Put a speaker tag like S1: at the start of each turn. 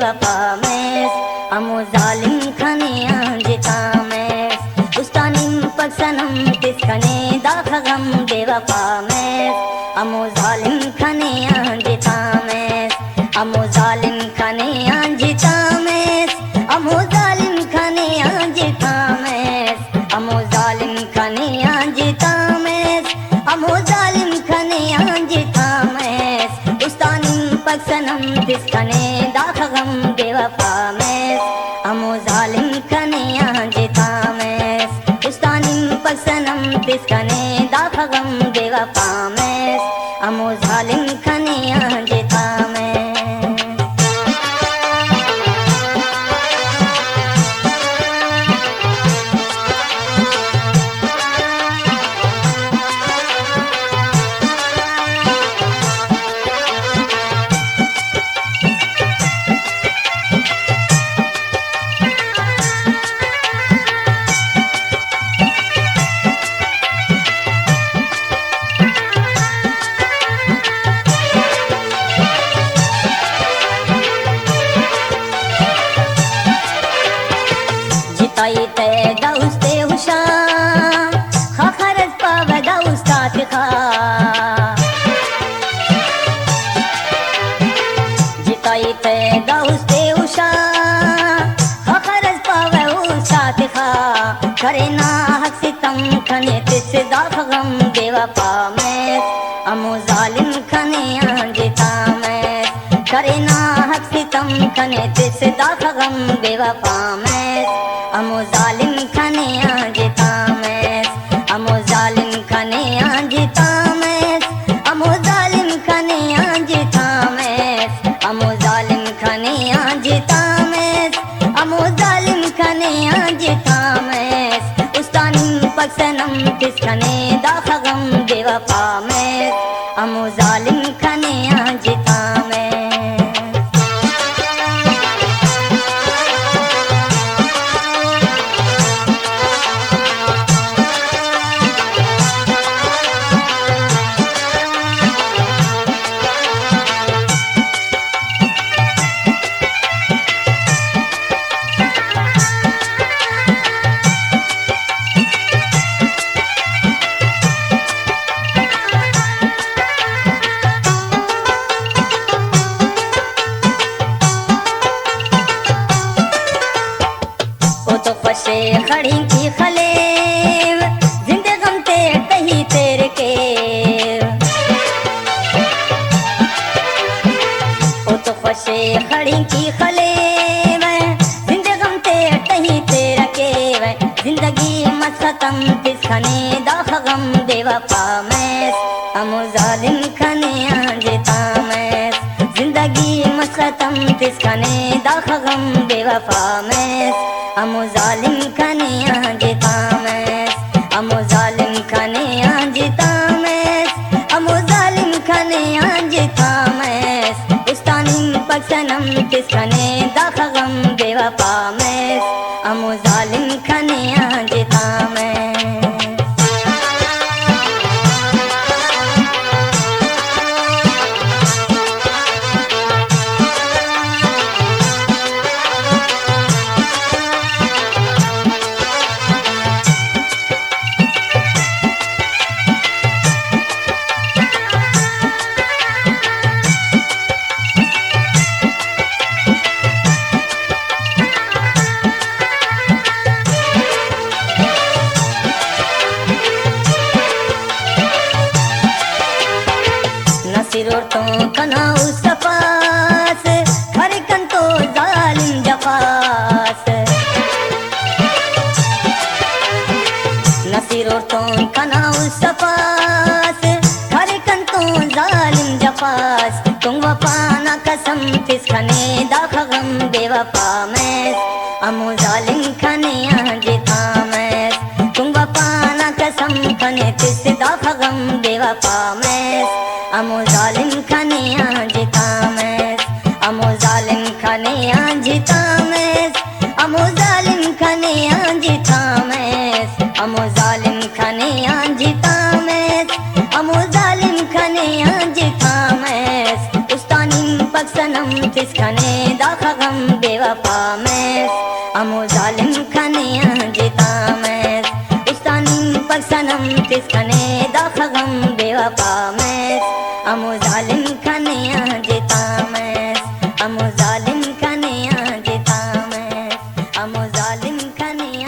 S1: बेवफा में अमो जालिम खने अंजिता में उस्तानिम पसनम तिसखने दाखगम बेवफा में अमो जालिम खने अंजिता में अमो जालिम खने अंजिता में अमो जालिम खने अंजिता में अमो जालिम खने अंजिता में अमो जालिम खने अंजिता में उस्तानिम पसनम तिसखने दाखगम बेवफा में अमो जालिम खने अंजिता में उस्तानिम पसनम तिसखने दाखगम बेवफा में अमो जालिम खने अंजिता में जिताईते दाउस्ते हुशा खखरज पावे दाउस्तात खा जिताईते दाउस्ते हुशा खखरज पावे हुशात खा करे ना हक सितम खने तिस दाखगम बेवफा में अमो जालिम खने अंजिता में करे ना हक सितम खने तिस दाखगम बेवफा में अमो जालिम खने अंजिता में अमो जालिम खने अंजिता में अमो जालिम खने अंजिता में अमो जालिम खने अंजिता में अमो जालिम खने अंजिता में उस्तानिम पसनम तिसखने दाखगम बेवफा में अमो जालिम खने अंजिता में तो फसे खड़ी की खलेव जिंदगम ते तही तेरे के ओ तो फसे खड़ी की खलेव जिंदगम ते तही तेरे के जिंदगी मसतम तिसखने दाखगम बेवफा में अमो जालिम खने अंजिता में जिंदगी मसतम तिसखने दाखगम बेवफा में अमो जालिम खने अंजिता में अमो जालिम खने अंजिता में अमो जालिम खने अंजिता में उस्तानिम पसनम तिसखने दाखगम बेवफा में अमो जालिम खने अंजिता में नसीरों तो कनाउ सफास खरकन तो जालिम जफास नसीरों तो कनाउ सफास खरकन तो जालिम जफास तुम वफा ना कसम तिसखने दाखगम बेवफा में अमो जालिम खने अंजिता में तुम वफा ना कसम खने तिस दाखगम बेवफा में अमो जालिम खने अंजिता में अमो जालिम खने अंजिता में अमो जालिम खने अंजिता में अमो जालिम खने अंजिता में अमो जालिम खने अंजिता में उस्तानिम पसनम तिसखने दाखगम बेवफा मैं अमो जालिम खनिया जिता मैं उस्तानी पक सनम तिस खने दाख गम बेवफा मैं अमो जालिम खनिया जिता मैं अमो जालिम खनिया जिता मैं अमो जालिम खनिया